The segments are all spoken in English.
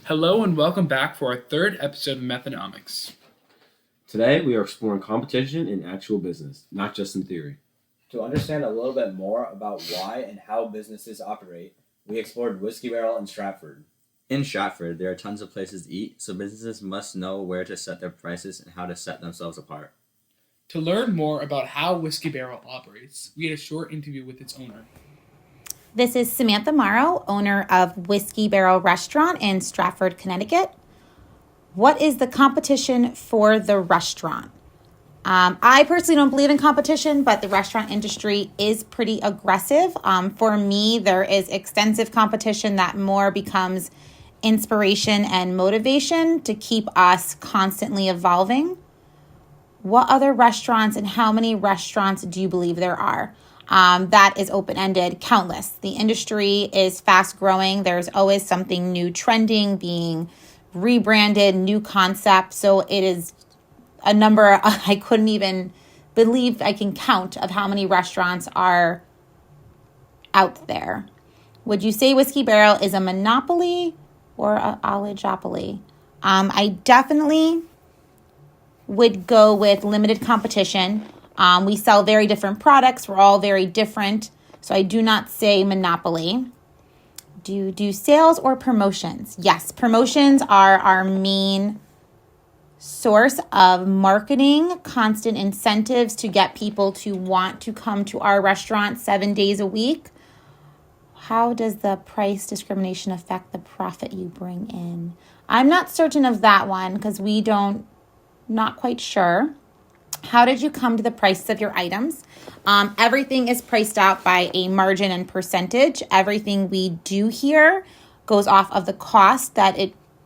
Hello and welcome back for our third episode of Methenomics. Today, we are exploring competition in actual business, not just in theory. To understand a little bit more about why and how businesses operate, we explored Whiskey Barrel in Stratford. In Stratford, there are tons of places to eat, so businesses must know where to set their prices and how to set themselves apart. To learn more about how Whiskey Barrel operates, we had a short interview with its owner. This is Samantha Morrow, owner of Whiskey Barrel Restaurant in Stratford, Connecticut. What is the competition for the restaurant? I personally don't believe in competition, but the restaurant industry is pretty aggressive. For me, there is extensive competition that more becomes inspiration and motivation to keep us constantly evolving. What other restaurants and how many restaurants do you believe there are? That is open-ended, countless. The industry is fast growing. There's always something new trending, being rebranded, new concept. So it is a number I couldn't even believe I can count of how many restaurants are out there. Would you say Whiskey Barrel is a monopoly or an oligopoly? I definitely would go with limited competition. We sell very different products. We're all very different. So I do not say monopoly. Do you do sales or promotions? Yes, promotions are our main source of marketing, constant incentives to get people to want to come to our restaurant 7 days a week. How does the price discrimination affect the profit you bring in? I'm not certain of that one because not quite sure. How did you come to the price of your items? Everything is priced out by a margin and percentage. Everything we do here goes off of the cost that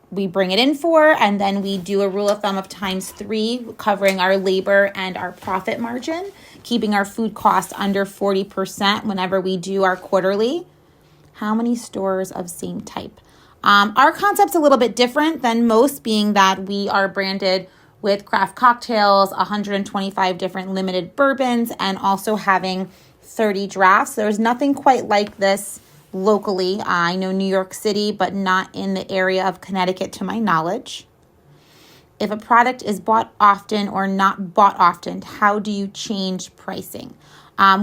we bring it in for, and then we do a rule of thumb of ×3, covering our labor and our profit margin, keeping our food costs under 40% whenever we do our quarterly. How many stores of same type? Our concept's a little bit different than most, being that we are branded with craft cocktails, 125 different limited bourbons, and also having 30 drafts. There's nothing quite like this locally. I know New York City, but not in the area of Connecticut to my knowledge. If a product is bought often or not bought often, how do you change pricing?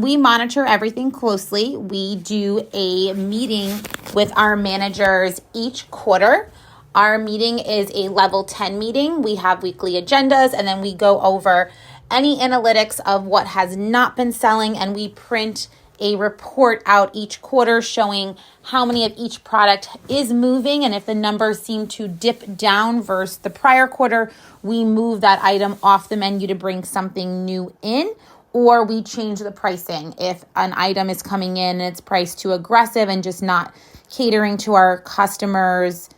We monitor everything closely. We do a meeting with our managers each quarter. Our meeting is a level 10 meeting. We have weekly agendas, and then we go over any analytics of what has not been selling, and we print a report out each quarter showing how many of each product is moving, and if the numbers seem to dip down versus the prior quarter, we move that item off the menu to bring something new in, or we change the pricing. If an item is coming in and it's priced too aggressive and just not catering to our customers,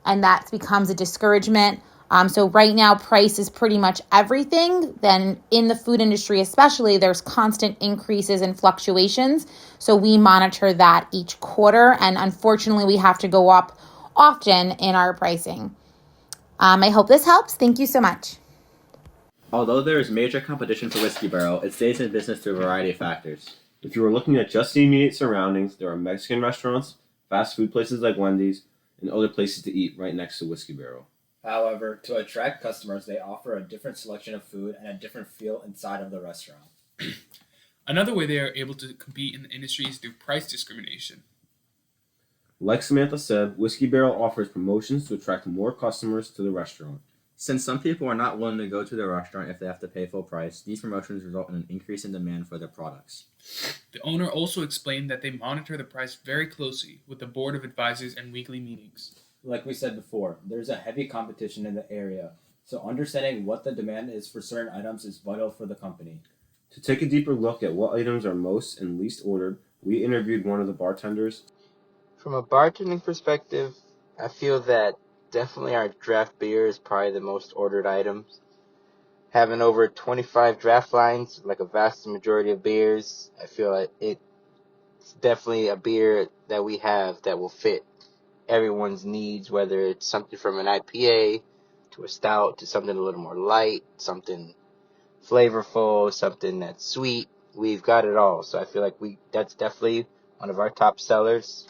and that becomes a discouragement. So right now, price is pretty much everything. Then in the food industry especially, there's constant increases and fluctuations. So we monitor that each quarter. And unfortunately, we have to go up often in our pricing. I hope this helps. Thank you so much. Although there is major competition for Whiskey Barrel, it stays in business through a variety of factors. If you are looking at just the immediate surroundings, there are Mexican restaurants, fast food places like Wendy's, and other places to eat right next to Whiskey Barrel. However, to attract customers, they offer a different selection of food and a different feel inside of the restaurant. Another way they are able to compete in the industry is through price discrimination. Like Samantha said, Whiskey Barrel offers promotions to attract more customers to the restaurant. Since some people are not willing to go to the restaurant if they have to pay full price, these promotions result in an increase in demand for their products. The owner also explained that they monitor the price very closely with the board of advisors and weekly meetings. Like we said before, there's a heavy competition in the area, so understanding what the demand is for certain items is vital for the company. To take a deeper look at what items are most and least ordered, we interviewed one of the bartenders. From a bartending perspective, I feel that definitely our draft beer is probably the most ordered items. Having over 25 draft lines, like a vast majority of beers, I feel like it's definitely a beer that we have that will fit everyone's needs, whether it's something from an IPA to a stout to something a little more light, something flavorful, something that's sweet. We've got it all. So I feel like that's definitely one of our top sellers.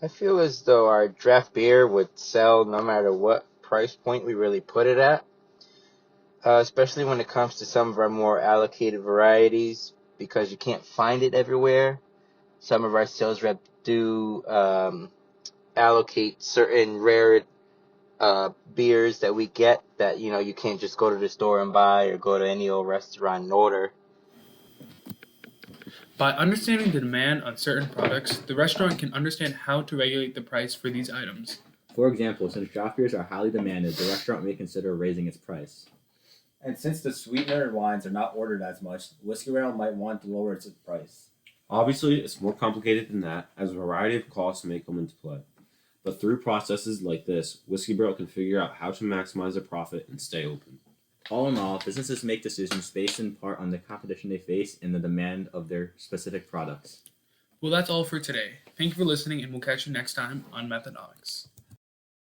I feel as though our draft beer would sell no matter what price point we really put it at, especially when it comes to some of our more allocated varieties, because you can't find it everywhere. Some of our sales reps do allocate certain rare beers that we get that you can't just go to the store and buy or go to any old restaurant and order. By understanding the demand on certain products, the restaurant can understand how to regulate the price for these items. For example, since draft beers are highly demanded, the restaurant may consider raising its price. And since the sweetener wines are not ordered as much, Whiskey Barrel might want to lower its price. Obviously, it's more complicated than that, as a variety of costs may come into play. But through processes like this, Whiskey Barrel can figure out how to maximize their profit and stay open. All in all, businesses make decisions based in part on the competition they face and the demand of their specific products. Well, that's all for today. Thank you for listening, and we'll catch you next time on Methenomics.